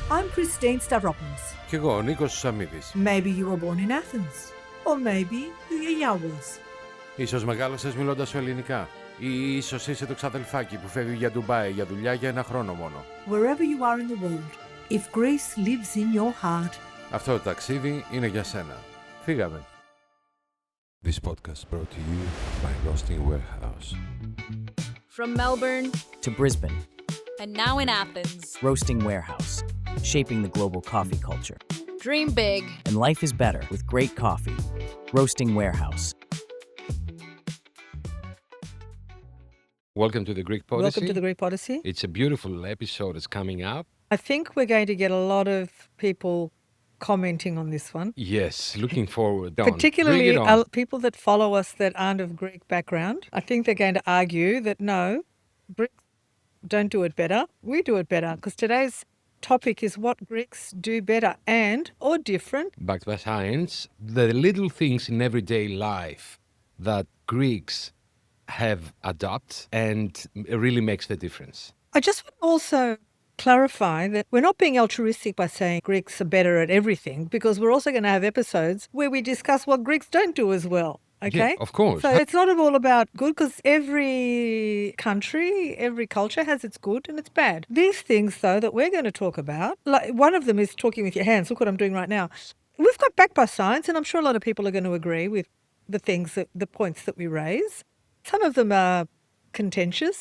I'm Christine Stavropoulos. Κι εγώ, ο Νίκος Σαμίδης. Maybe you were born in Athens. Or maybe you're Yawers. Ίσως μεγάλωσες μιλώντας σου ελληνικά. Ή ίσως είσαι το ξαδελφάκι που φεύγει για Ντουμπάι για δουλειά για 1 χρόνο μόνο. Wherever you are in the world, if Greece lives in your heart. Αυτό το ταξίδι είναι για σένα. Φύγαμε. This podcast brought to you by Roasting Warehouse. From Melbourne to Brisbane, and now in Athens. Roasting Warehouse, shaping the global coffee culture. Dream big. And life is better with great coffee. Roasting Warehouse. Welcome to the Greek Odyssey. Welcome to the Greek Odyssey. It's a beautiful episode that's coming up. I think we're going to get a lot of people commenting on this one. Yes, looking forward. Particularly people that follow us that aren't of Greek background. I think they're going to argue that no, Greeks don't do it better. We do it better because today's topic is what Greeks do better and or different. Backed by science, the little things in everyday life that Greeks have adopted and it really makes the difference. I just want to also clarify that we're not being altruistic by saying Greeks are better at everything because we're also going to have episodes where we discuss what Greeks don't do as well. Okay? Yeah, of course. So it's not all about good because every country, every culture has its good and its bad. These things, though, that we're going to talk about, like one of them is talking with your hands. Look what I'm doing right now. We've got backed by science, and I'm sure a lot of people are going to agree with the points that we raise. Some of them are contentious.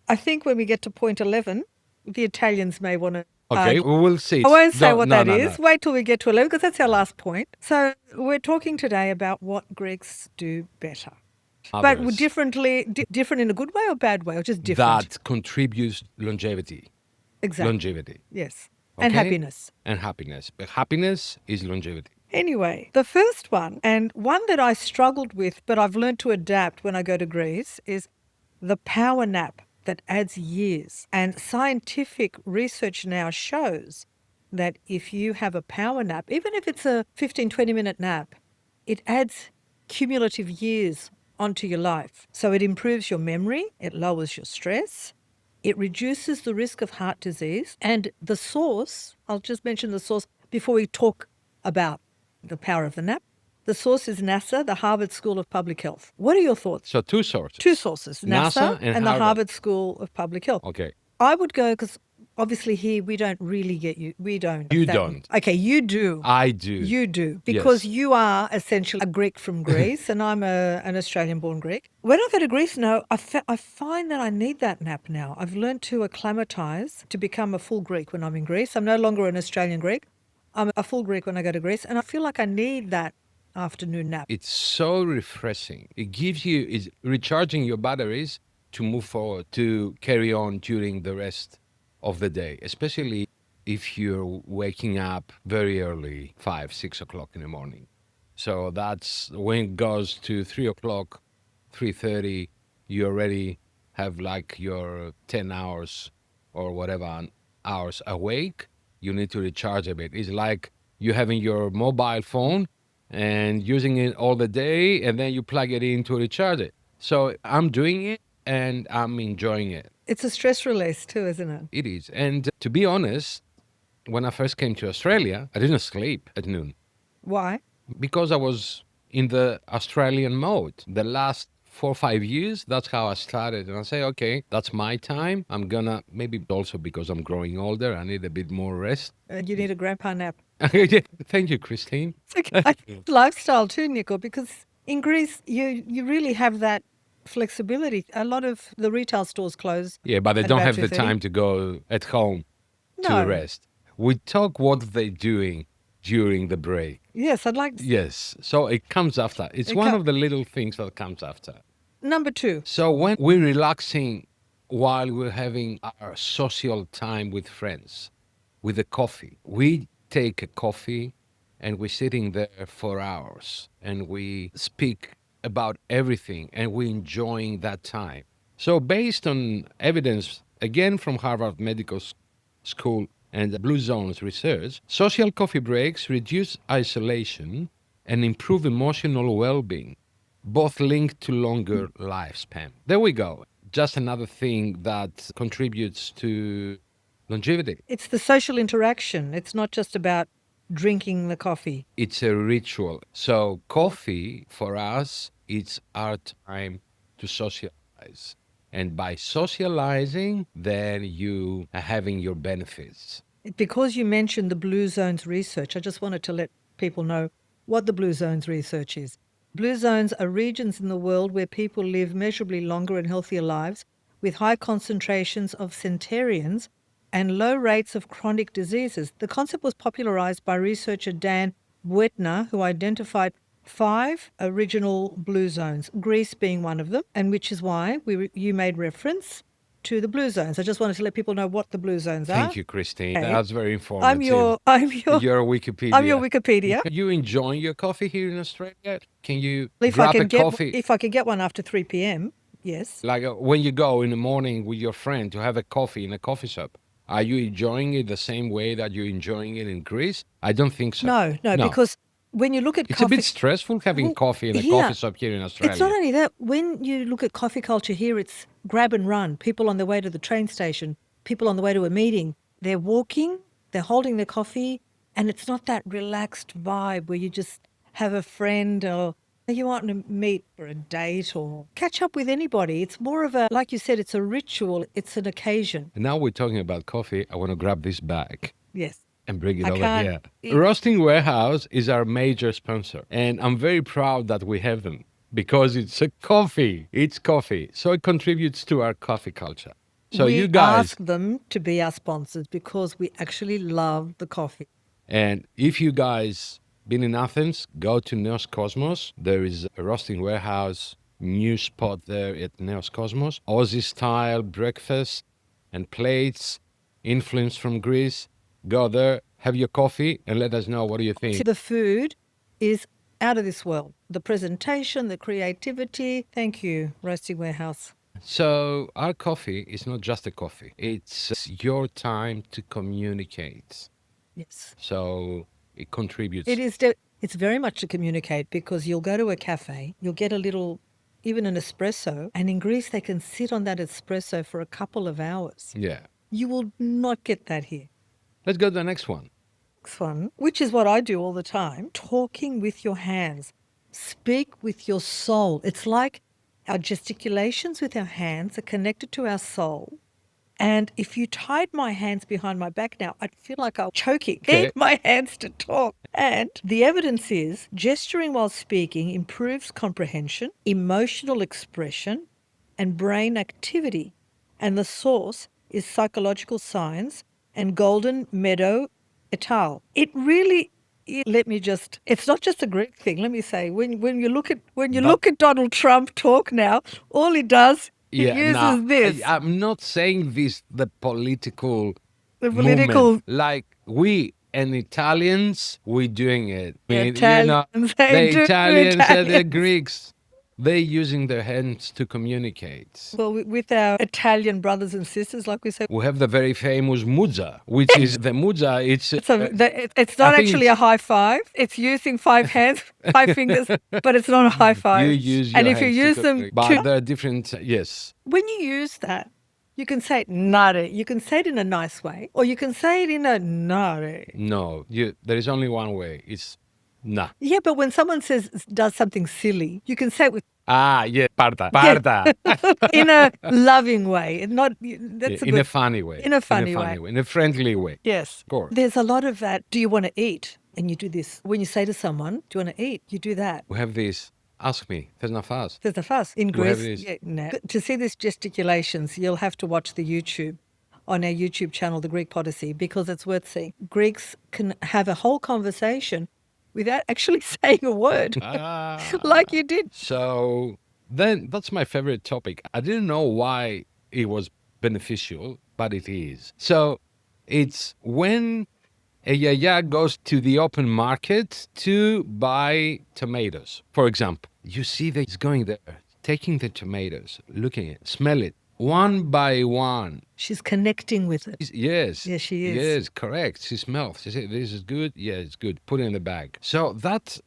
I think when we get to point 11, the Italians may want to. Okay, we will see. I won't say what that is. No. Wait till we get to 11 because that's our last point. So we're talking today about what Greeks do better. But different in a good way or bad way or just different? That contributes longevity. Exactly. Longevity. Yes. Okay? And happiness. And happiness. But happiness is longevity. Anyway, the first one, and one that I struggled with, but I've learned to adapt when I go to Greece, is the power nap that adds years. And scientific research now shows that if you have a power nap, even if it's a 15, 20-minute nap, it adds cumulative years onto your life. So it improves your memory, it lowers your stress, it reduces the risk of heart disease. And the source, I'll just mention the source before we talk about the power of the nap. The source is NASA, the Harvard School of Public Health. What are your thoughts? So two sources. Two sources, NASA and the Harvard School of Public Health. Okay. I would go because obviously here we don't really get you. We don't. You don't. Okay, you do. I do. You do. Because yes. You are essentially a Greek from Greece and I'm an Australian-born Greek. When I go to Greece now, I find that I need that nap now. I've learned to acclimatise to become a full Greek when I'm in Greece. I'm no longer an Australian Greek. I'm a full Greek when I go to Greece and I feel like I need that afternoon nap. It's so refreshing. It gives you, is recharging your batteries to move forward, to carry on during the rest of the day, especially if you're waking up very early, 5, 6 o'clock in the morning. So that's when it goes to 3 o'clock, 3:30, you already have like your 10 hours or whatever hours awake. You need to recharge a bit. It's like you having your mobile phone and using it all the day, and then you plug it in to recharge it. So I'm doing it, and I'm enjoying it. It's a stress release too, isn't it? It is. And to be honest, when I first came to Australia, I didn't sleep at noon. Why? Because I was in the Australian mode. The last 4 or 5 years, that's how I started. And I say, okay, that's my time. I'm gonna, maybe also because I'm growing older, I need a bit more rest. You need a grandpa nap. Thank you, Christine. Lifestyle too, Nico, because in Greece, you really have that flexibility. A lot of the retail stores close. Yeah, but they don't have the 2:30. time to go at home to rest. We talk what they're doing during the break. Yes, I'd like to. Yes, so it comes after. It's one of the little things that comes after. Number 2. So when we're relaxing while we're having our social time with friends, with a coffee, we take a coffee and we're sitting there for hours and we speak about everything and we're enjoying that time. So based on evidence, again from Harvard Medical School and Blue Zones research, social coffee breaks reduce isolation and improve emotional well-being, both linked to longer lifespan. There we go. Just another thing that contributes to longevity. It's the social interaction. It's not just about drinking the coffee. It's a ritual. So coffee for us, it's our time to socialize. And by socializing, then you are having your benefits. Because you mentioned the Blue Zones research, I just wanted to let people know what the Blue Zones research is. Blue zones are regions in the world where people live measurably longer and healthier lives with high concentrations of centurions and low rates of chronic diseases. The concept was popularized by researcher Dan Buettner, who identified 5 original blue zones, Greece being one of them, and which is why you made reference to the blue zones. I just wanted to let people know what the blue zones are. Thank you, Christine. Okay. That's very informative. You're Wikipedia. I'm your Wikipedia. You enjoying your coffee here in Australia? Can you If grab I can a get coffee? if I can get one after 3 p.m. Yes. Like when you go in the morning with your friend to have a coffee in a coffee shop, are you enjoying it the same way that you're enjoying it in Greece? I don't think so. No, because when you look at It's coffee, a bit stressful having Well, coffee in a here, coffee shop here in Australia. it's not only that. When you look at coffee culture here, it's grab and run. People on their way to the train station, people on the way to a meeting. They're walking, they're holding their coffee, and it's not that relaxed vibe where you just have a friend or you want to meet for a date or catch up with anybody. It's more of a, like you said, it's a ritual. It's an occasion. And now we're talking about coffee. I want to grab this bag Yes. and bring it I over can't here. eat- Roasting Warehouse is our major sponsor, and I'm very proud that we have them because it's a coffee. It's coffee, so it contributes to our coffee culture. So we you guys, ask them to be our sponsors because we actually love the coffee. and if you guys been in Athens, go to Neos Cosmos. There is a Roasting Warehouse new spot there at Neos Cosmos. Aussie style breakfast and plates, influence from Greece. Go there, have your coffee, and let us know what do you think. The food is out of this world. The presentation, the creativity. Thank you, Roasting Warehouse. So our coffee is not just a coffee. It's your time to communicate. Yes. So it contributes. It is. It's very much to communicate because you'll go to a cafe, you'll get a little, even an espresso, and in Greece they can sit on that espresso for a couple of hours. Yeah. You will not get that here. Let's go to the next one. Next one, which is what I do all the time, talking with your hands. Speak with your soul. It's like our gesticulations with our hands are connected to our soul. And if you tied my hands behind my back now, I'd feel like I'm choking. Okay. Need my hands to talk. And the evidence is gesturing while speaking improves comprehension, emotional expression, and brain activity. And the source is Psychological Science and Golden Meadow et al. It really, let me just, it's not just a Greek thing. Let me say, when you look at Donald Trump talk now, all he does, he uses this. I'm not saying this the political political- movement. Like we and Italians, we're doing it. I mean, Italians, they do the Italians and the Italians. Greeks, they're using their hands to communicate. Well, with our Italian brothers and sisters, like we said, We have the very famous muzza, which is the muzza. It's it's not I think actually a high five. It's using 5 hands, 5 fingers, but it's not a high five. you use and your if you hands to use them, communicate. But there are different. Yes. when you use that, you can say it nare. You can say it in a nice way, or you can say it in a nare. No. There is only one way. It's nah. Yeah, but when someone does something silly, you can say it with Yeah, parta. in a loving way, and not that's In a funny way. in a funny way. In a friendly way. Yes. Of course. There's a lot of that. Do you want to eat? And you do this. When you say to someone, do you want to eat? You do that. We have this. Ask me. There's no fuss. There's a fuss. In We have Greece, this. But to see these gesticulations, you'll have to watch the YouTube on our YouTube channel, The Greek Podyssey, because it's worth seeing. Greeks can have a whole conversation without actually saying a word, like you did. So then that's my favorite topic. I didn't know why it was beneficial, but it is. So it's when a yaya goes to the open market to buy tomatoes, for example. You see that he's going there, taking the tomatoes, looking at it, smell it, one by one. She's connecting with it. Yes. Yes, she is. Yes, correct. She smells. She said, "This is good. Yeah, it's good. Put it in the bag." So that's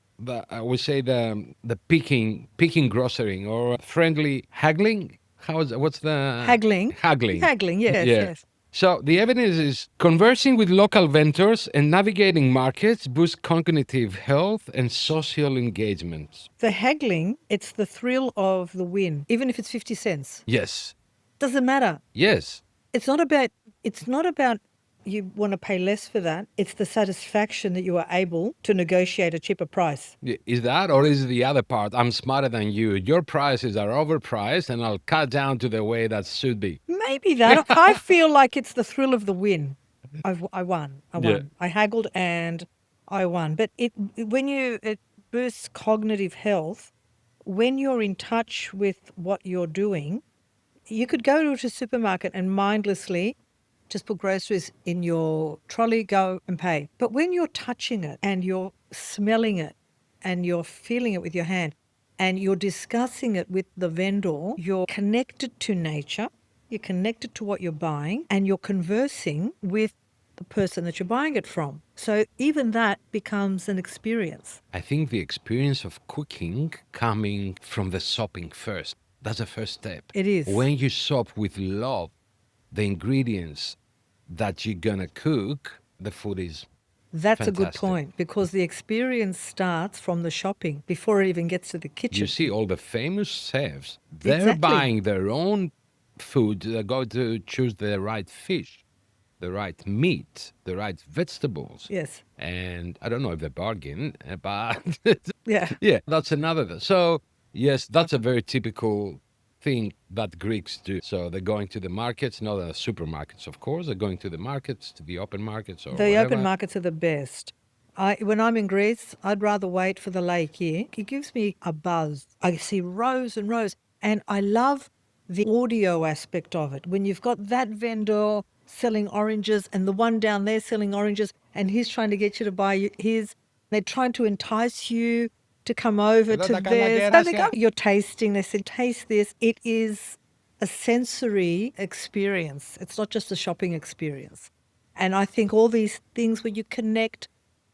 I would say the picking grocery or friendly haggling. What's the Haggling. Haggling. Haggling, yes, Yeah. yes. So the evidence is conversing with local vendors and navigating markets boosts cognitive health and social engagement. The haggling, it's the thrill of the win, even if it's 50 cents. Yes. Doesn't matter. Yes. It's not about you want to pay less for that. It's the satisfaction that you are able to negotiate a cheaper price. Is that, or is the other part? I'm smarter than you. Your prices are overpriced, and I'll cut down to the way that should be. Maybe that. I feel like it's the thrill of the win. I won. I Yeah. won. I haggled and I won. But it boosts cognitive health when you're in touch with what you're doing. You could go to a supermarket and mindlessly just put groceries in your trolley, go and pay. But when you're touching it and you're smelling it and you're feeling it with your hand and you're discussing it with the vendor, you're connected to nature, you're connected to what you're buying, and you're conversing with the person that you're buying it from. So even that becomes an experience. I think the experience of cooking coming from the shopping first. That's the first step. It is. When you shop with love, the ingredients that you're gonna cook, the food is That's a good fantastic. point, because the experience starts from the shopping before it even gets to the kitchen. You see all the famous chefs, they're Exactly. buying their own food. They're going to choose the right fish, the right meat, the right vegetables. Yes. And I don't know if they bargain, but Yeah. yeah, that's another. So yes, that's a very typical thing that Greeks do. So they're going to the markets, not the supermarkets, of course. They're going to the markets, to the open markets, or The whatever. open markets are the best. When I'm in Greece, I'd rather wait for the lake here. It gives me a buzz. I see rows and rows, and I love the audio aspect of it. When you've got that vendor selling oranges and the one down there selling oranges, and he's trying to get you to buy his, they're trying to entice you to come over to theirs. And they go, you're tasting, they said, taste this. It is a sensory experience. It's not just a shopping experience. And I think all these things where you connect,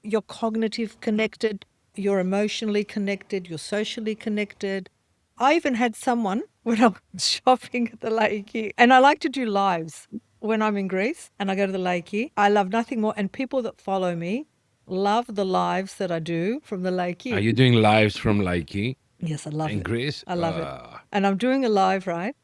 you're cognitive connected, you're emotionally connected, you're socially connected. I even had someone when I was shopping at the lake here, and I like to do lives when I'm in Greece and I go to the lake here. I love nothing more, and people that follow me love the lives that I do from the lake here. Are you doing lives from Laiki Yes, I love in it. Greece? I love it. And I'm doing a live, right?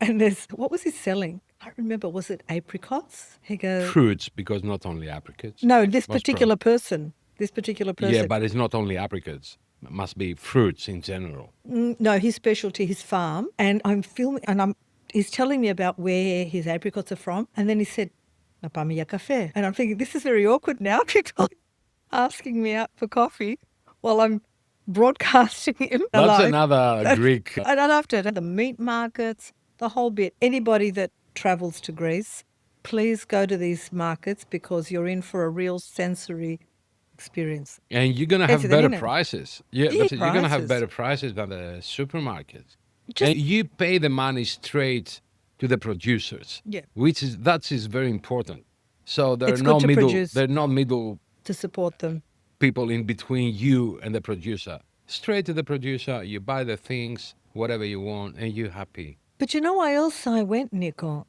And there's, what was he selling? I don't remember, was it apricots? He goes, Fruits, because not only apricots. no, this Most particular person. This particular person. Yeah, but it's not only apricots. It must be fruits in general. No, his specialty, his farm. And I'm filming, and he's telling me about where his apricots are from. And then he said, "Na pa mi a café." And I'm thinking, this is very awkward now. People asking me out for coffee while I'm broadcasting him That's live. another Greek. And I loved it. The meat markets, the whole bit. Anybody that travels to Greece, please go to these markets, because you're in for a real sensory experience. And you're going to have Better than better in it. prices. Yeah, Yeah, that's it. You're going to have prices. better prices than the supermarkets. Just- And you pay the money straight to the producers. Yeah. That is very important. So there It's are no good to middle produce. there are no middle To support them. people in between you and the producer. Straight to the producer, you buy the things, whatever you want, and you're happy. But you know why else I went, Nico?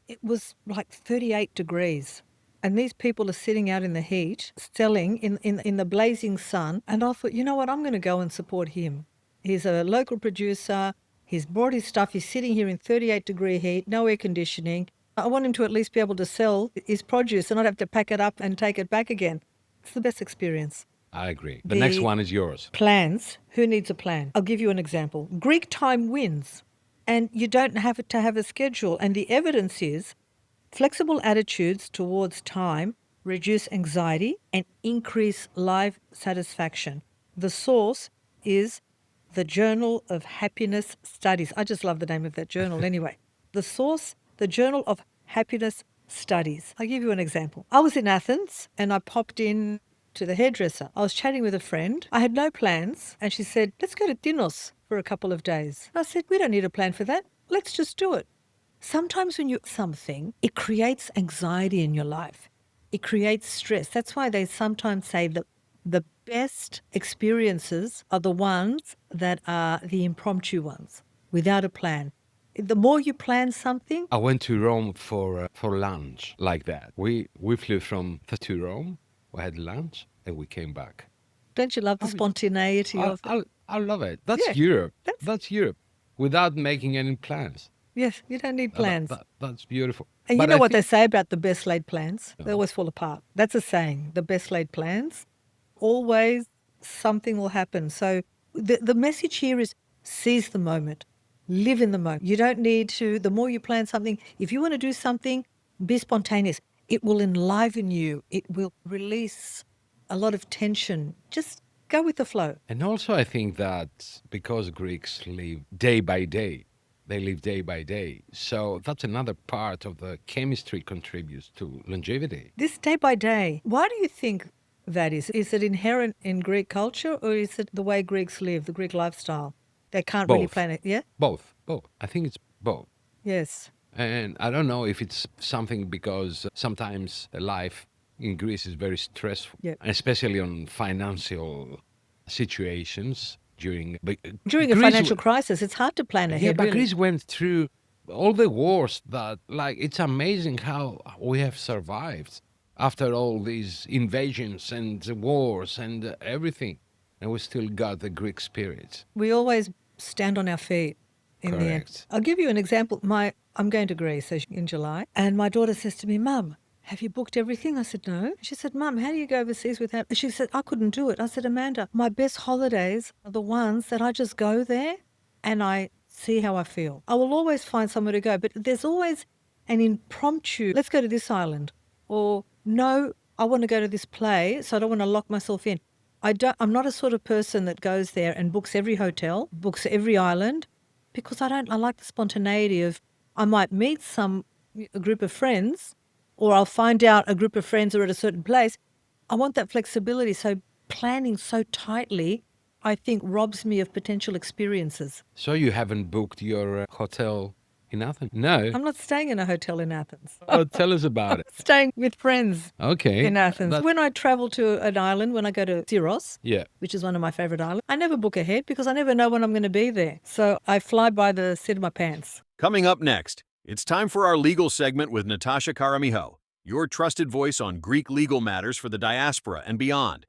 It was like 38 degrees, and these people are sitting out in the heat, selling in the blazing sun. And I thought, you know what, I'm going to go and support him. He's a local producer. He's brought his stuff. He's sitting here in 38-degree heat, no air conditioning. I want him to at least be able to sell his produce and not have to pack it up and take it back again. It's the best experience. I agree. The next The- one is yours. Plans. Who needs a plan? I'll give you an example. Greek time wins, and you don't have to have a schedule. And the evidence is flexible attitudes towards time reduce anxiety and increase life satisfaction. The source is the Journal of Happiness Studies. I just love the name of that journal anyway. The source, the Journal of Happiness Studies. I'll give you an example. I was in Athens and I popped in to the hairdresser. I was chatting with a friend. I had no plans, and she said, let's go to Dinos for a couple of days. And I said, we don't need a plan for that. Let's just do it. Sometimes when you something, it creates anxiety in your life. It creates stress. That's why they sometimes say that the best experiences are the ones that are the impromptu ones, without a plan. The more you plan something, I went to Rome for lunch like that. We flew from to Rome. We had lunch and we came back. don't you love the I, spontaneity of it? I love it. That's Yeah, Europe. that's, That's Europe. Without making any plans. yes, you don't need plans. That's beautiful. And you But know I what they think say about the best laid plans? They always fall apart. That's a saying. The best laid plans, always something will happen. So the message here is seize the moment, live in the moment. You don't need to, the more you plan something, if you want to do something, be spontaneous. It will enliven you, it will release a lot of tension. Just go with the flow. and also I think that because Greeks live day by day, they live day by day. So that's another part of the chemistry contributes to longevity. This day by day, why do you think that is? Is it inherent in Greek culture or is it the way Greeks live, the Greek lifestyle? They can't really Both. plan it. Yeah? Both. I think it's both. Yes. And I don't know if it's something because sometimes life in Greece is very stressful, Yeah. especially on financial situations During a Greece, financial crisis, it's hard to plan yeah, ahead, but really. Greece went through all the wars that, like, it's amazing how we have survived after all these invasions and wars and everything. And we still got the Greek spirit. We always stand on our feet in the end. Correct. I'll give you an example. I'm going to Greece in July, and my daughter says to me, Mum, have you booked everything? I said, no. She said, Mum, how do you go overseas without... She said, I couldn't do it. I said, Amanda, my best holidays are the ones that I just go there and I see how I feel. I will always find somewhere to go, but there's always an impromptu, let's go to this island. Or, no, I want to go to this play, so I don't want to lock myself in. I'm not a sort of person that goes there and books every hotel, books every island, because I like the spontaneity of, I might meet a group of friends, or I'll find out a group of friends are at a certain place. I want that flexibility. So planning so tightly, I think, robs me of potential experiences. So you haven't booked your hotel in Athens? No. I'm not staying in a hotel in Athens. Oh, tell us about I'm it. staying with friends Okay. in Athens. That- When I travel to an island, when I go to Syros, yeah. which is one of my favorite islands, I never book ahead because I never know when I'm going to be there. So I fly by the seat of my pants. Coming up next, it's time for our legal segment with Natasha Karamiho, your trusted voice on Greek legal matters for the diaspora and beyond.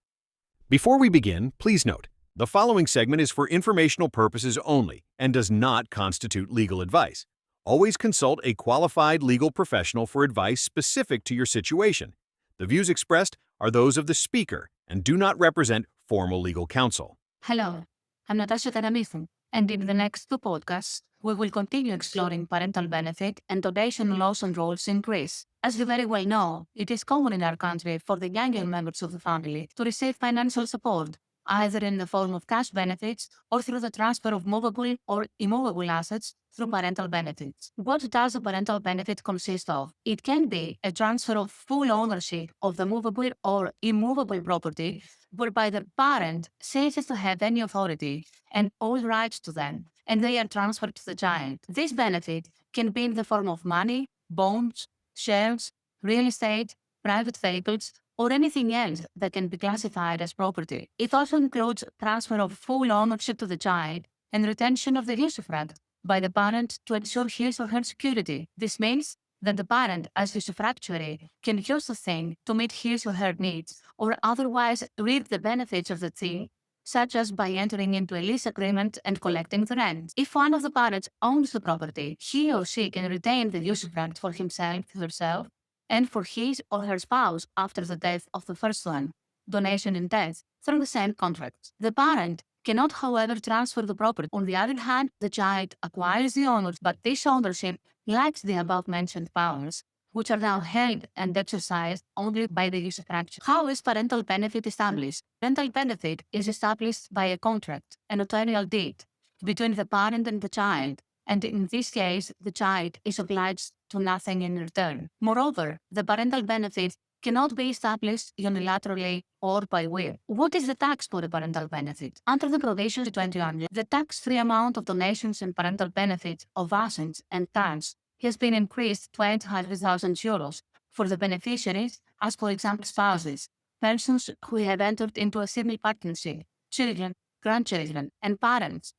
Before we begin, please note, the following segment is for informational purposes only and does not constitute legal advice. Always consult a qualified legal professional for advice specific to your situation. The views expressed are those of the speaker and do not represent formal legal counsel. Hello, I'm Natasha Karamiho, and in the next two podcasts, we will continue exploring parental benefit and donation laws and rules in Greece. As you very well know, it is common in our country for the younger members of the family to receive financial support, either in the form of cash benefits or through the transfer of movable or immovable assets through parental benefits. What does a parental benefit consist of? It can be a transfer of full ownership of the movable or immovable property, whereby the parent ceases to have any authority and all rights to them, and they are transferred to the child. This benefit can be in the form of money, bonds, shares, real estate, private vehicles, or anything else that can be classified as property. It also includes transfer of full ownership to the child and retention of the usufruct by the parent to ensure his or her security. This means that the parent, as usufructuary, can use the thing to meet his or her needs or otherwise reap the benefits of the thing, such as by entering into a lease agreement and collecting the rent. If one of the parents owns the property, he or she can retain the usufruct for himself, herself, and for his or her spouse after the death of the first one, donation in death, through the same contract. The parent cannot, however, transfer the property. On the other hand, the child acquires the ownership, but this ownership lacks the above-mentioned powers, which are now held and exercised only by the usufructuary. How is parental benefit established? Parental benefit is established by a contract, a notarial deed, between the parent and the child, and in this case, the child is obliged to nothing in return. Moreover, the parental benefit cannot be established unilaterally or by will. What is the tax for a parental benefit? Under the provisions of 21, the tax-free amount of donations and parental benefits of assets and tax has been increased to 800,000 euros for the beneficiaries, as for example spouses, persons who have entered into a civil partnership, children, grandchildren, and parents.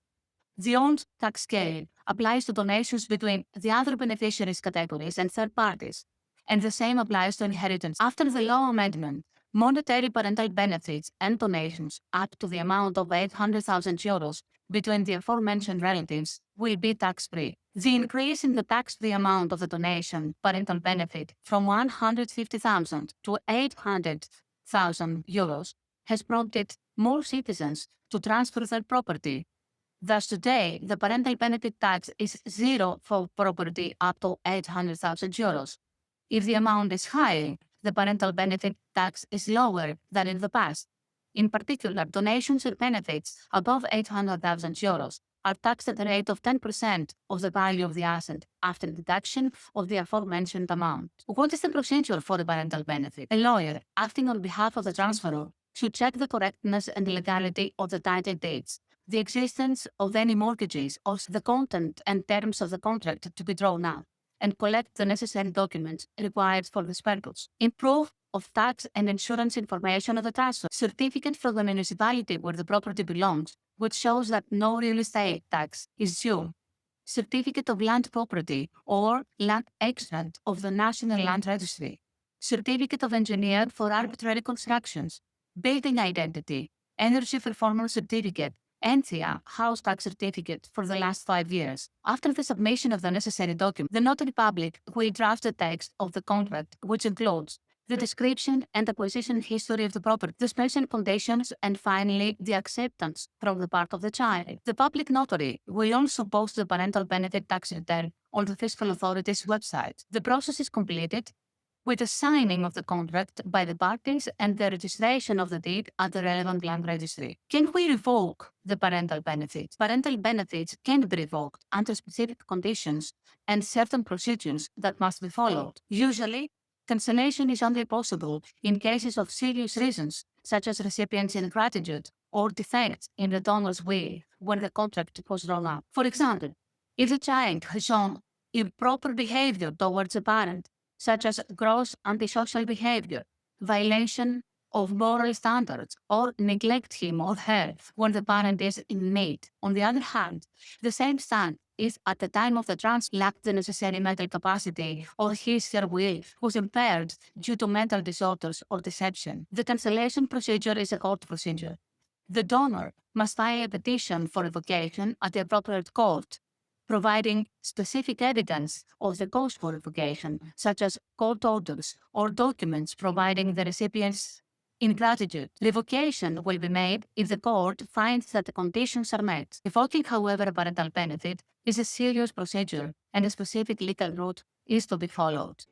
The old tax scale applies to donations between the other beneficiaries categories and third parties, and the same applies to inheritance. After the law amendment, monetary parental benefits and donations up to the amount of 800,000 euros between the aforementioned relatives will be tax-free. The increase in the tax-free amount of the donation parental benefit from 150,000 to 800,000 euros has prompted more citizens to transfer their property. Thus, today, the parental benefit tax is zero for property up to 800,000 euros. If the amount is higher, the parental benefit tax is lower than in the past. In particular, donations and benefits above 800,000 euros are taxed at a rate of 10% of the value of the asset after deduction of the aforementioned amount. What is the procedure for the parental benefit? A lawyer, acting on behalf of the transferor, should check the correctness and legality of the title deeds, the existence of any mortgages, or the content and terms of the contract to be drawn up, and collect the necessary documents required for this purpose. In proof of tax and insurance information of the transfer, certificate from the municipality where the property belongs, which shows that no real estate tax is due, certificate of land property or land extract of the National Land Registry, certificate of engineer for arbitrary constructions, building identity, energy performance certificate, NCA house tax certificate for the last 5 years. After the submission of the necessary document, the notary public will draft the text of the contract, which includes the description and acquisition history of the property, the special conditions, and finally, the acceptance from the part of the child. The public notary will also post the parental benefit tax return on the fiscal authority's website. The process is completed with the signing of the contract by the parties and the registration of the deed at the relevant land registry. Can we revoke the parental benefits? Parental benefits can be revoked under specific conditions and certain procedures that must be followed. Usually, cancellation is only possible in cases of serious reasons, such as recipient's ingratitude or defects in the donor's will when the contract was drawn up. For example, if the child has shown improper behavior towards a parent, such as gross antisocial behavior, violation of moral standards, or neglect him or her when the parent is in need. On the other hand, the same son is at the time of the transfer lacked the necessary mental capacity or his or her will was impaired due to mental disorders or deception. The cancellation procedure is a court procedure. The donor must file a petition for revocation at the appropriate court, providing specific evidence of the cause for revocation, such as court orders or documents providing the recipient's ingratitude. Revocation will be made if the court finds that the conditions are met. Revoking, however, a parental benefit is a serious procedure and a specific legal route is to be followed.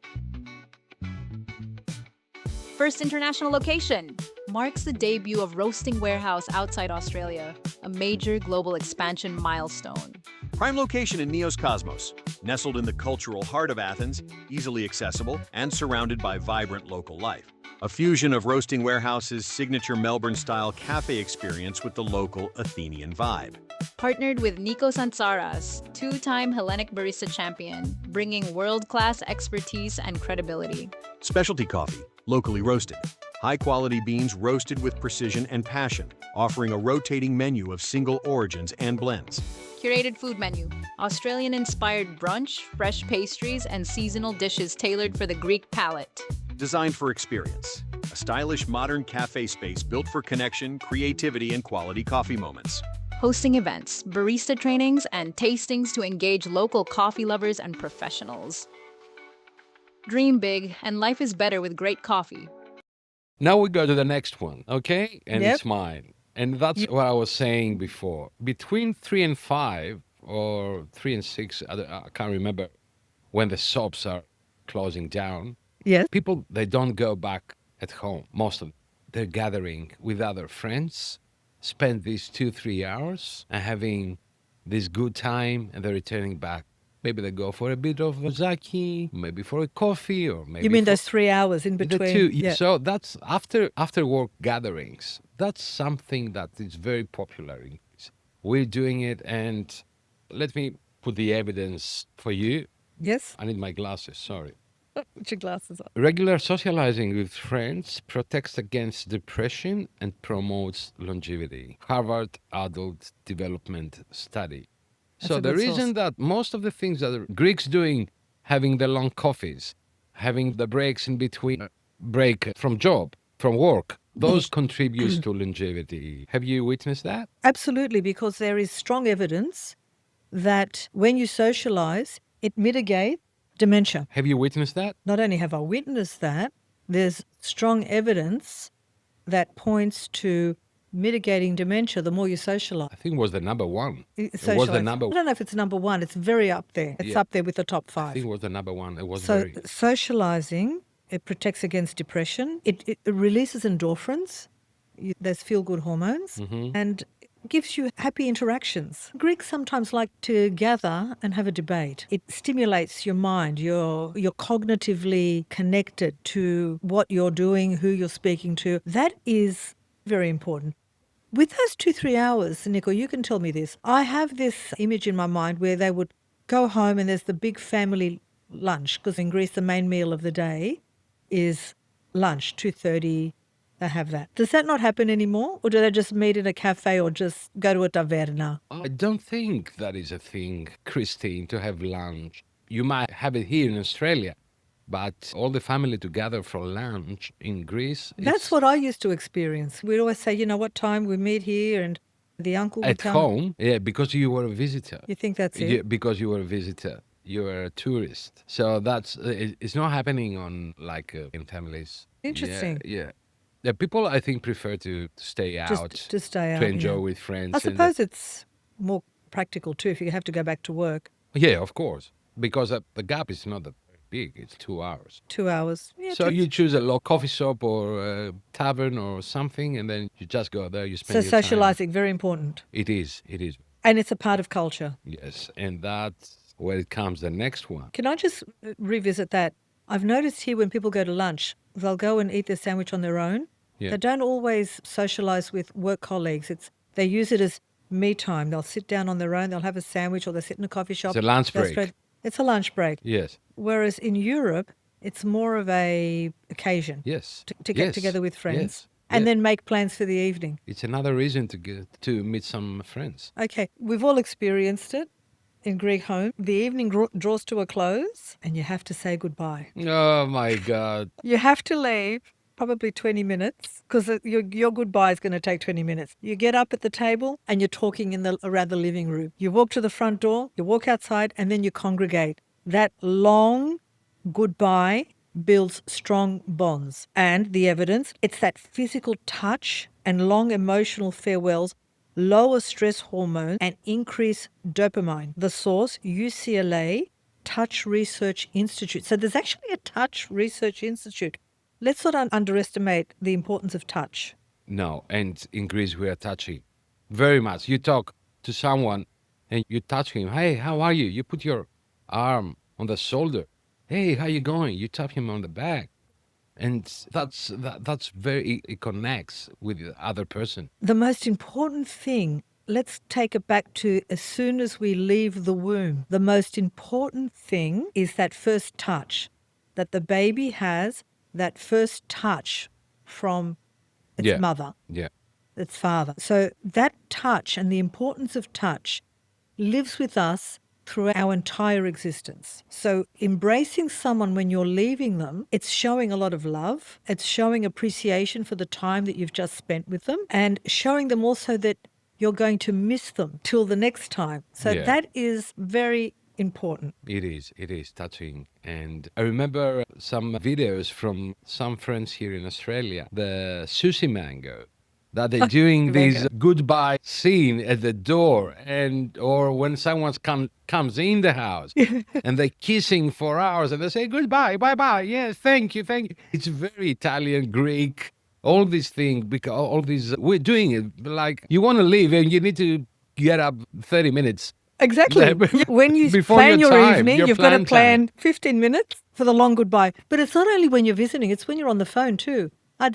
First international location marks the debut of Roasting Warehouse outside Australia, a major global expansion milestone. Prime location in Neos Cosmos, nestled in the cultural heart of Athens, easily accessible and surrounded by vibrant local life. A fusion of Roasting Warehouse's signature Melbourne-style cafe experience with the local Athenian vibe. Partnered with Nikos Antsaras, two-time Hellenic barista champion, bringing world-class expertise and credibility. Specialty coffee, locally roasted. High-quality beans roasted with precision and passion, offering a rotating menu of single origins and blends. Curated food menu, Australian-inspired brunch, fresh pastries, and seasonal dishes tailored for the Greek palate. Designed for experience. A stylish, modern cafe space built for connection, creativity, and quality coffee moments. Hosting events, barista trainings, and tastings to engage local coffee lovers and professionals. Dream big, and life is better with great coffee. Now we go to the next one, okay? And Yep. it's mine. And that's what I was saying before. Between 3 and 5, or 3 and 6, I can't remember, when the shops are closing down, Yes. people, they don't go back at home, most of them. They're gathering with other friends, spend these 2-3 hours and having this good time, and they're returning back. Maybe they go for a bit of zaki, maybe for a coffee, or maybe You mean for those 3 hours in the between? two. Yeah. So that's after work gatherings. That's something that is very popular in Greece. We're doing it, and let me put the evidence for you. Yes. I need my glasses, sorry. Put your glasses on. Regular socializing with friends protects against depression and promotes longevity. Harvard Adult Development Study. So a the good source. reason that most of the things that the Greeks doing, having the long coffees, having the breaks in between, break from job, from work, those contributes to longevity. Have you witnessed that? Absolutely, because there is strong evidence that when you socialize, it mitigates dementia. Have you witnessed that? Not only have I witnessed that, there's strong evidence that points to mitigating dementia the more you socialize. I think it was the number one. It was the Socialize. number. I don't know if it's number one. It's very up there. It's Yeah. up there with the top I five. think it was the number one. It was So very. socializing, it protects against depression. It releases endorphins. There's feel-good hormones, Mhm. and gives you happy interactions. Greeks sometimes like to gather and have a debate. It stimulates your mind. You're cognitively connected to what you're doing, who you're speaking to. That is very important. With those 2-3 hours, Nico, you can tell me this. I have this image in my mind where they would go home and there's the big family lunch, because in Greece the main meal of the day is lunch, 2:30. They have that. Does that not happen anymore? Or do they just meet in a cafe or just go to a taverna? I don't think that is a thing, Christine, to have lunch. You might have it here in Australia, but all the family together for lunch in Greece. That's it's what I used to experience. We'd always say, you know what time we meet here, and the uncle would at tell me. home. Yeah, because you were a visitor. You think that's it? Yeah, because you were a visitor. You were a tourist. So that's it's not happening on like in families. Interesting. Yeah. Yeah, people I think prefer to stay out, Just to stay out. to enjoy yeah. with friends. I and suppose it's more practical too if you have to go back to work. yeah, of course, because the gap is not that big. It's 2 hours. 2 hours. Yeah, So you choose a local coffee shop or a tavern or something, and then you just go there. You so spend your time. socializing, very important. It is. It is. And it's a part of culture. Yes, and that's where it comes. The next one. Can I just revisit that? I've noticed here when people go to lunch, they'll go and eat their sandwich on their own. Yeah. They don't always socialize with work colleagues. They use it as me time. They'll sit down on their own, they'll have a sandwich, or they sit in a coffee shop. It's a lunch they'll break. It's a lunch break. Yes. Whereas in Europe, it's more of a occasion Yes. to get Yes. together with friends Yes. and Yes. then make plans for the evening. It's another reason to meet some friends. Okay, we've all experienced it in Greek home. The evening draws to a close and you have to say goodbye. Oh my God. You have to leave probably 20 minutes because your goodbye is going to take 20 minutes. You get up at the table and you're talking around the living room. You walk to the front door, you walk outside, and then you congregate. That long goodbye builds strong bonds. And the evidence, it's that physical touch and long emotional farewells lower stress hormones and increase dopamine. The source, UCLA Touch Research Institute. So there's actually a Touch Research Institute. Let's not underestimate the importance of touch. No, and in Greece we are touchy, very much. You talk to someone and you touch him. Hey, how are you? You put your arm on the shoulder. Hey, how you going? You tap him on the back, and that's very. It connects with the other person. The most important thing, let's take it back to as soon as we leave the womb. The most important thing is that first touch, that the baby has that first touch from its Yeah. mother, Yeah. its father. So that touch and the importance of touch lives with us through our entire existence. So embracing someone when you're leaving them, it's showing a lot of love. It's showing appreciation for the time that you've just spent with them and showing them also that you're going to miss them till the next time. So Yeah. that is very important. It is touching. And I remember some videos from some friends here in Australia, the sushi mango, that they're doing this goodbye scene at the door, and or when someone comes in the house and they're kissing for hours and they say goodbye, bye, yes, thank you. It's very Italian, Greek, all these things, because all these, we're doing it like you want to leave and you need to get up 30 minutes. Exactly. Yeah, When you before plan your your time, evening, your you've got to plan plan 15 minutes for the long goodbye. But it's not only when you're visiting, it's when you're on the phone too.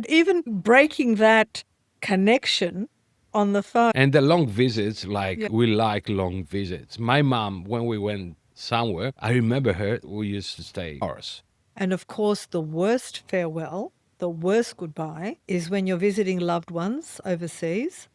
Even breaking that connection on the phone. And the long visits, we like long visits. My mom, when we went somewhere, I remember her, we used to stay hours. And of course, the worst farewell, the worst goodbye is when you're visiting loved ones overseas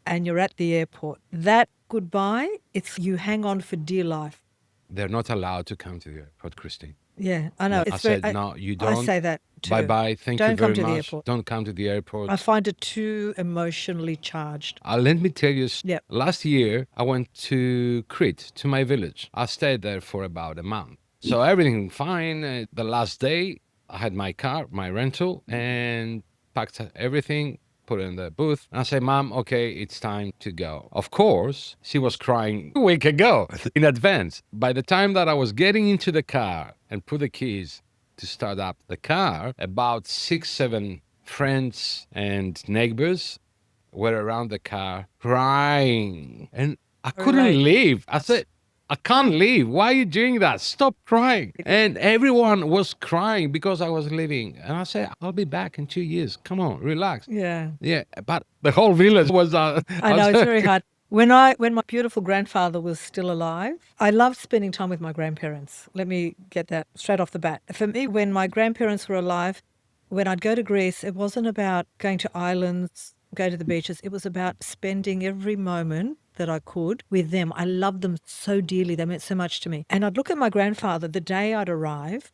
and you're at the airport. That goodbye, it's you hang on for dear life. They're not allowed to come to the airport, Christine. Yeah, I know. No, It's I very. said, no, you I don't. say that too. Bye-bye. Thank you Don't come very to the much. airport. Don't come to the airport. I find it too emotionally charged. Let me tell you, Yep. last year I went to Crete, to my village. I stayed there for about a month. So everything fine. The last day, I had my car, my rental, and packed everything, put it in the booth. And I said, Mom, okay, it's time to go. Of course, she was crying a week ago in advance. By the time that I was getting into the car and put the keys to start up the car, about 6, 7 friends and neighbors were around the car crying. And I couldn't Right. leave. I said, I can't leave. Why are you doing that? Stop crying. And everyone was crying because I was leaving. And I said, I'll be back in 2 years. Come on, relax. Yeah. Yeah, but the whole village was. I know, it's very hard. When my beautiful grandfather was still alive, I loved spending time with my grandparents. Let me get that straight off the bat. For me, when my grandparents were alive, when I'd go to Greece, it wasn't about going to islands, go to the beaches. It was about spending every moment that I could with them. I loved them so dearly. They meant so much to me. And I'd look at my grandfather the day I'd arrive,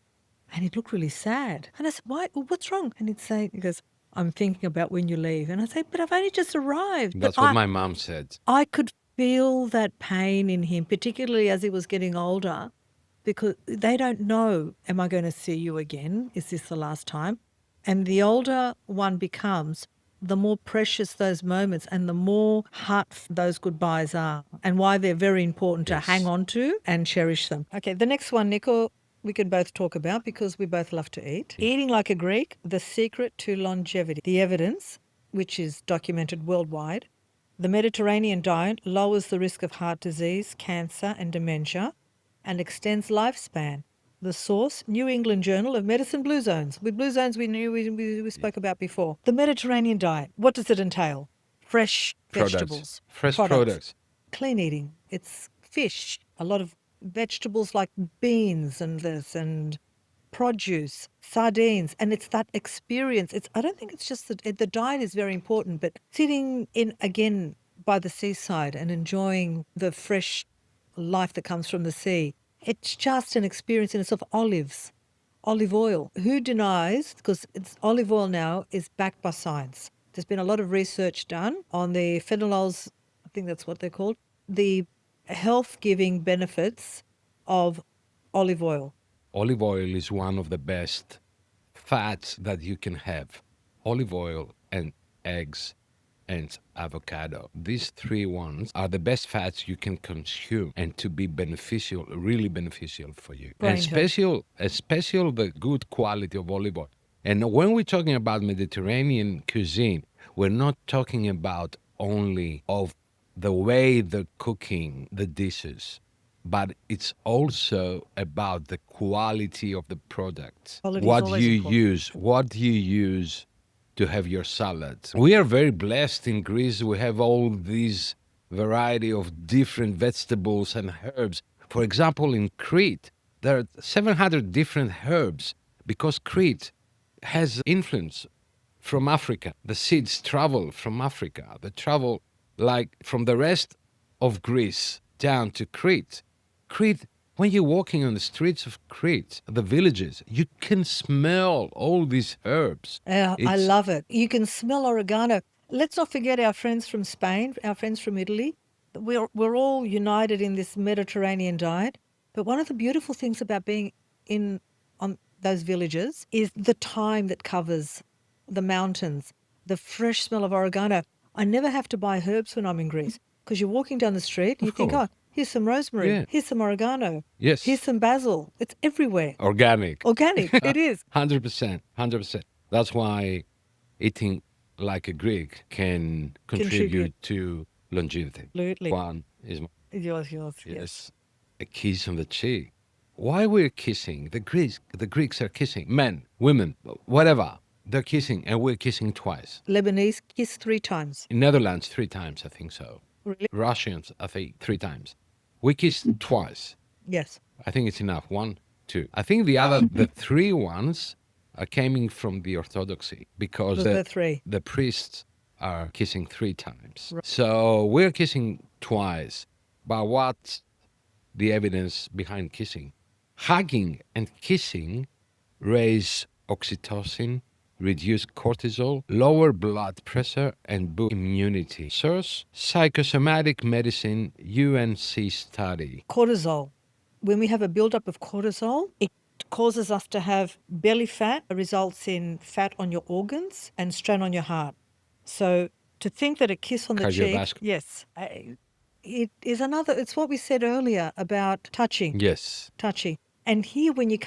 and he'd look really sad. And I said, why? What's wrong? And he goes, I'm thinking about when you leave. And I say, but I've only just arrived. That's but what my mom said. I could feel that pain in him, particularly as he was getting older, because they don't know, am I going to see you again? Is this the last time? And the older one becomes, the more precious those moments and the more heartfelt those goodbyes are, and why they're very important to hang on to and cherish them. Okay, the next one, Nico, we could both talk about because we both love to eat. Eating like a Greek, the secret to longevity. The evidence, which is documented worldwide, the Mediterranean diet lowers the risk of heart disease, cancer, and dementia, and extends lifespan. The source, New England Journal of Medicine Blue Zones. With Blue Zones, we knew we spoke about before. The Mediterranean diet, what does it entail? Fresh vegetables. Fresh products. Clean eating. It's fish, a lot of vegetables like beans and this and produce, sardines, and it's that experience. I don't think it's just the diet is very important, but sitting in again by the seaside and enjoying the fresh life that comes from the sea. It's just an experience in itself. Olives, olive oil. Who denies, because it's olive oil now is backed by science. There's been a lot of research done on the phenols, I think that's what they're called, the health-giving benefits of olive oil. Olive oil is one of the best fats that you can have. Olive oil and eggs and avocado. These 3 ones are the best fats you can consume and to be beneficial, really beneficial for you. Brain And health. especially the good quality of olive oil. And when we're talking about Mediterranean cuisine, we're not talking about only of the way they're cooking the dishes, but it's also about the quality of the product. Quality is What always you important. use, what you use to have your salads. We are very blessed in Greece. We have all these variety of different vegetables and herbs. For example, in Crete, there are 700 different herbs because Crete has influence from Africa. The seeds travel from Africa. They travel like from the rest of Greece down to Crete. Crete, when you're walking on the streets of Crete, the villages, you can smell all these herbs. I It's- love it. You can smell oregano. Let's not forget our friends from Spain, our friends from Italy. We're all united in this Mediterranean diet. But one of the beautiful things about being on those villages is the thyme that covers the mountains, the fresh smell of oregano. I never have to buy herbs when I'm in Greece because you're walking down the street and you think, oh, course. here's some rosemary, Yeah. here's some oregano, Yes. here's some basil. It's everywhere. Organic. Organic, it is. 100%. 100%. That's why eating like a Greek can contribute to longevity. Absolutely. One is Yours. a kiss on the cheek. Why we're kissing? The Greeks are kissing. Men, women, whatever. They're kissing, and we're kissing twice. Lebanese kiss 3 times. In Netherlands, 3 times, I think so. Really? Russians, I think 3 times. We kissed twice. Yes. I think it's enough. 1, 2. I think the 3 ones are coming from the Orthodoxy because The 3. the priests are kissing 3 times. So we're kissing twice. But what's the evidence behind kissing? Hugging and kissing raise oxytocin, reduce cortisol, lower blood pressure, and boost immunity. Source: Psychosomatic Medicine UNC study. Cortisol. When we have a buildup of cortisol, it causes us to have belly fat, results in fat on your organs and strain on your heart. So to think that a kiss on the cheek, Cardiovascular. yes, it is another, it's what we said earlier about touching. Yes. Touching. And here when you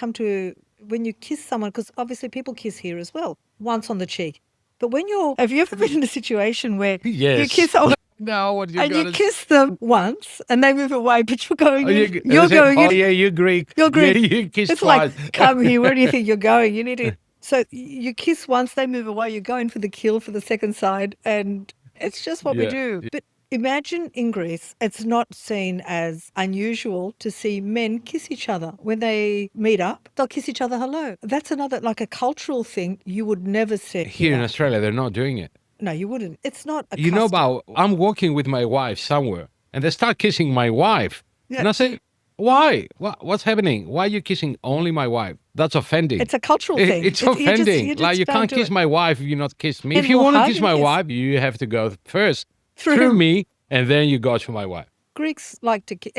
kiss someone, because obviously people kiss here as well, once on the cheek. But have you ever been in a situation where you Yes. kiss someone No, what you and you gotta kiss them once and they move away, but you're going in, they you're say, going oh, in. yeah, you're Greek. You're Greek. Yeah, you kiss It's twice. like, come here, where do you think you're going? You need to. So you kiss once, they move away, you're going for the kill for the second side, and it's just what we Yeah, do. But imagine in Greece, it's not seen as unusual to see men kiss each other. When they meet up, they'll kiss each other hello. That's another, like a cultural thing you would never see Here in Australia, they're not doing it. No, you wouldn't. It's not a You know custom. about, I'm walking with my wife somewhere, and they start kissing my wife. Yeah. And I say, why? What's happening? Why are you kissing only my wife? That's offending. It's a cultural thing. It's You just- offending. you just Like, you don't can't do kiss it. my wife if you not kiss me. Men If you will want to hug kiss and my kiss. wife, you have to go first Through through him. me, and then you go to my wife. Greeks like to kiss.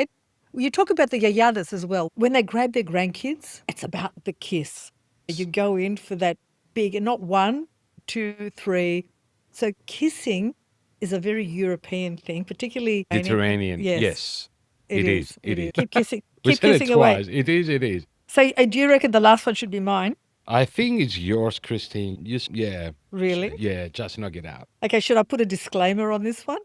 You talk about the yayadas as well. When they grab their grandkids, it's about the kiss. You go in for that big, and not 1, 2, 3. So kissing is a very European thing, particularly Mediterranean. Yes, Yes. it is. It is. Keep kissing. We Keep said it kissing away. twice. It is. It is. So, do you reckon the last one should be mine? I think it's yours, Christine. Yeah. Really? Yeah, just knock it out. Okay, should I put a disclaimer on this one?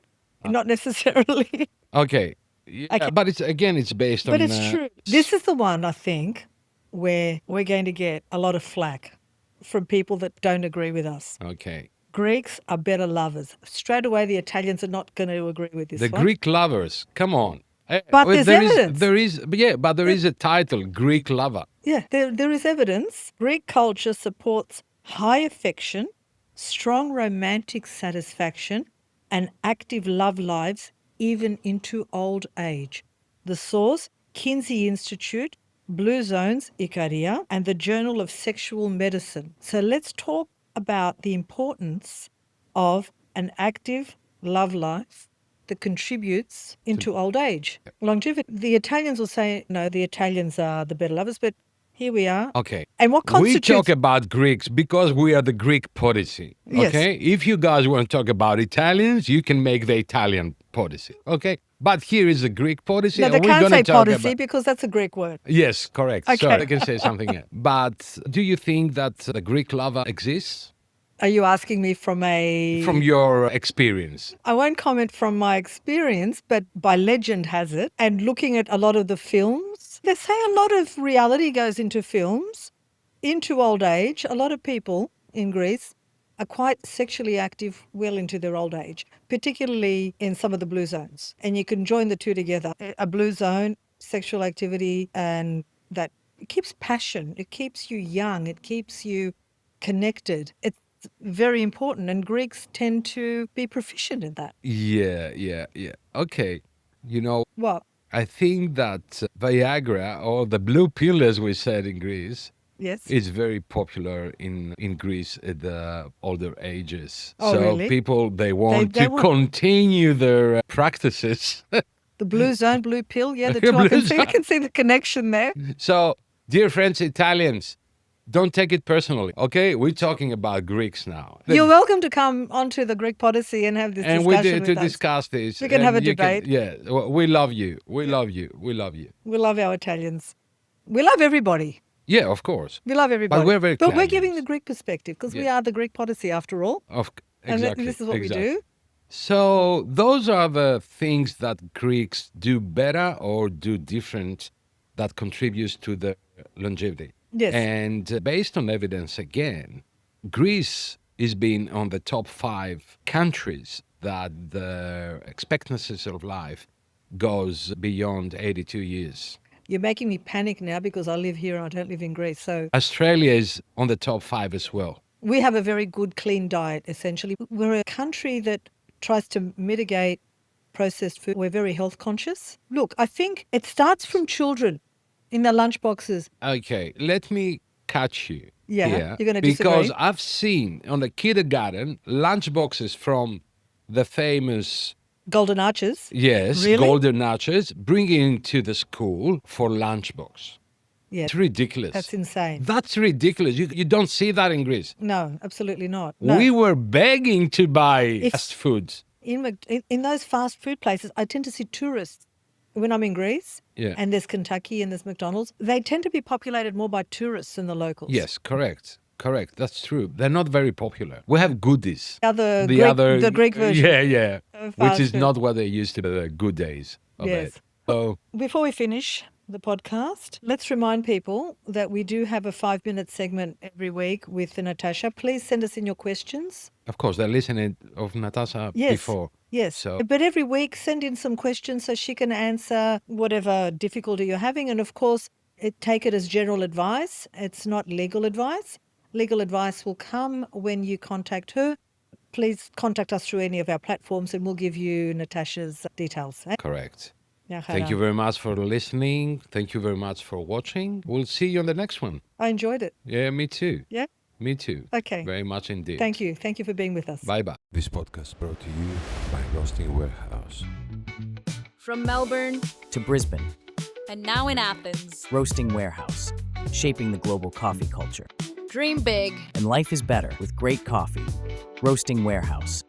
Not necessarily. Okay. Yeah, Okay. but it's based on. But it's true. This is the one, I think, where we're going to get a lot of flack from people that don't agree with us. Okay. Greeks are better lovers. Straight away, the Italians are not going to agree with this The one. Greek lovers. Come on. But Well, there's evidence. There is a title, Greek lover. Yeah, there is evidence. Greek culture supports high affection, strong romantic satisfaction, and active love lives even into old age. The source, Kinsey Institute, Blue Zones, Ikaria, and the Journal of Sexual Medicine. So let's talk about the importance of an active love life that contributes into old age. Longevity. The Italians will say, no, the Italians are the better lovers, but here we are. Okay. And what We constitutes... talk about Greeks because we are the Greek Podyssey. Yes. Okay? If you guys want to talk about Italians, you can make the Italian Podyssey. Okay? But here is the Greek Podyssey. No, and they we're can't gonna say talk Podyssey about- because that's a Greek word. Yes, correct. Okay. So I can say something else. But do you think that the Greek lover exists? Are you asking me from a... From your experience? I won't comment from my experience, but by legend has it. And looking at a lot of the films, they say a lot of reality goes into films, into old age. A lot of people in Greece are quite sexually active well into their old age, particularly in some of the blue zones. And you can join the two together. A blue zone, sexual activity, and that it keeps passion. It keeps you young. It keeps you connected. It's very important, and Greeks tend to be proficient in that. Yeah. Okay. You know, What? I think that Viagra, or the blue pill, as we said in Greece, Yes. is very popular in Greece at the older ages. Oh, so really? people, they want they to want- continue their practices. The blue zone, blue pill. Yeah, the Blue two. I zone. can see the connection there. So, dear friends, Italians, don't take it personally, okay? We're talking about Greeks now. You're welcome to come onto the Greek Podyssey and have this And we discussion to with us. discuss this. We can and have a you debate. Yeah, well, we love you. We love you. We love you. We love our Italians. We love everybody. Yeah, of course. We love everybody. we're very But we're Italians. giving the Greek perspective because we Yeah. are the Greek Podyssey after all. And Exactly. this is what exactly. we do. So those are the things that Greeks do better or do different that contributes to the longevity. Yes. And based on evidence again, Greece is being on the top 5 countries that the expectancies of life goes beyond 82 years. You're making me panic now because I live here and I don't live in Greece. So Australia is on the top 5 as well. We have a very good, clean diet, essentially. We're a country that tries to mitigate processed food. We're very health conscious. Look, I think it starts from children in their lunch boxes. Okay, let me catch you. Yeah, here, you're gonna because disagree? I've seen on the kindergarten lunch boxes from the famous Golden Arches. yes Really? golden arches bringing to the school for lunchbox. Yeah, It's ridiculous. that's insane. That's ridiculous. You don't see that in Greece. No, absolutely not. No. We were begging to buy fast foods. In those fast food places, I tend to see tourists when I'm in Greece. Yeah. And there's Kentucky and there's McDonald's. They tend to be populated more by tourists than the locals. Yes, correct. Correct. That's true. They're not very popular. We have goodies. The Greek version. Yeah. of Which fast is food. not what they used to be, the good days of Yes. it. So, Before we finish the podcast, let's remind people that we do have a 5-minute segment every week with Natasha. Please send us in your questions. of course, they're listening of Natasha Yes. before. Yes. So- But every week, send in some questions so she can answer whatever difficulty you're having. And of course, take it as general advice. It's not legal advice. Legal advice will come when you contact her. Please contact us through any of our platforms and we'll give you Natasha's details. Correct. Yeah, Thank you very much for listening. Thank you very much for watching. We'll see you on the next one. I enjoyed it. Yeah, me too. Yeah? Me too. Okay. Very much indeed. Thank you. Thank you for being with us. Bye bye. This podcast brought to you by Roasting Warehouse. From Melbourne To Brisbane, and now in Athens, Roasting Warehouse, shaping the global coffee culture. dream big. And life is better with great coffee. Roasting Warehouse.